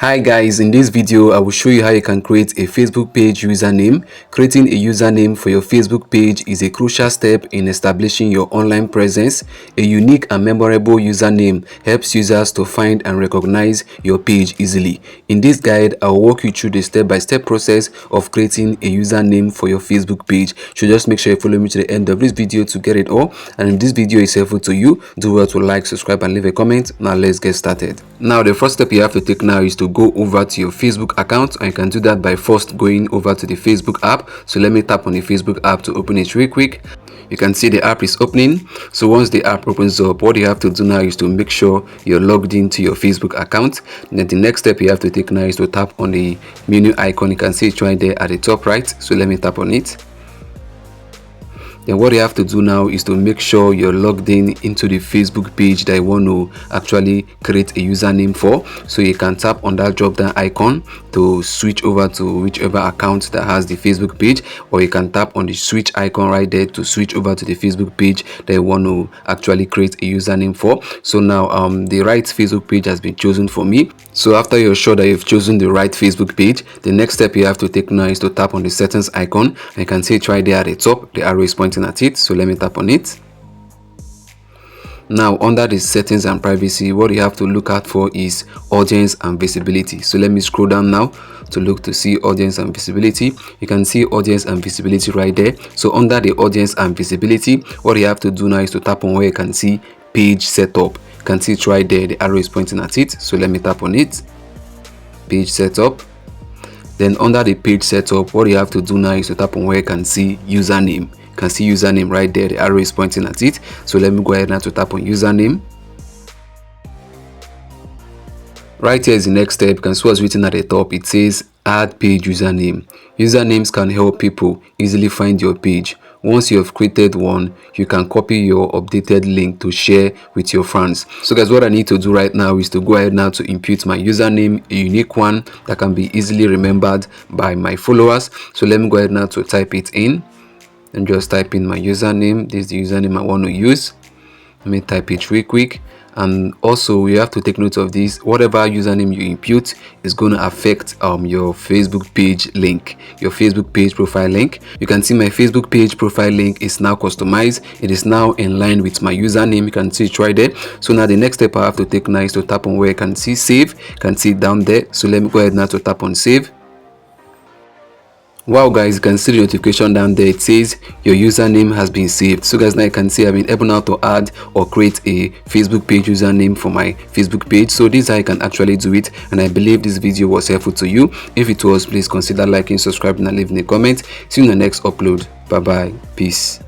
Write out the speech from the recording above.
Hi guys, in this video I will show you how you can create a Facebook page username. Creating a username for your Facebook page is a crucial step in establishing your online presence. A unique and memorable username helps users to find and recognize your page easily. In this guide, I will walk you through the step-by-step process of creating a username for your Facebook page. So just make sure you follow me to the end of this video to get it all. And if this video is helpful to you, do well to like, subscribe and leave a comment. Now let's get started. Now the first step you have to take now is to go over to your Facebook account, and you can do that by first going over to the Facebook app. So let me tap on the Facebook app to open it real quick. You can see the app is opening. So once the app opens up, what you have to do now is to make sure you're logged into your Facebook account. And then the next step you have to take now is to tap on the menu icon. You can see it right there at the top right. So let me tap on it. Then what you have to do now is to make sure you're logged in into the Facebook page that you want to actually create a username for. So you can tap on that drop down icon to switch over to whichever account that has the Facebook page, or you can tap on the switch icon right there to switch over to the Facebook page that you want to actually create a username for. So now the right Facebook page has been chosen for me. So after you're sure that you've chosen the right Facebook page, the next step you have to take now is to tap on the settings icon. And you can see it right there at the top. The arrow is pointing at it, so let me tap on it. Now under the settings and privacy, what you have to look out for is audience and visibility. So let me scroll down now to look to see audience and visibility. You can see audience and visibility right there. So under the audience and visibility, what you have to do now is to tap on where you can see page setup. You can see it right there, the arrow is pointing at it. So let me tap on it, page setup. Then under the page setup, what you have to do now is to tap on where you can see username. You can see username right there, the arrow is pointing at it. So let me go ahead now to tap on username. Right here is the next step. You can see what's written at the top. It says add page username. Usernames can help people easily find your page. Once you have created one, you can copy your updated link to share with your friends. So guys, what I need to do right now is to go ahead now to impute my username, a unique one that can be easily remembered by my followers. So let me go ahead now to type it in and just type in my username. This is the username I want to use. Let me type it real quick. And also you have to take note of this: whatever username you impute is going to affect your Facebook page link, your Facebook page profile link. You can see my Facebook page profile link is now customized. It is now in line with my username. You can see it right there. So now the next step I have to take now is to tap on where you can see save. You can see it down there. So let me go ahead now to tap on save. Wow guys, you can see the notification down there. It says your username has been saved. So guys, now you can see I've been able now to add or create a Facebook page username for my Facebook page. So this is how you can actually do it, and I believe this video was helpful to you. If it was, please consider liking, subscribing and leaving a comment. See you in the next upload. Bye bye, peace.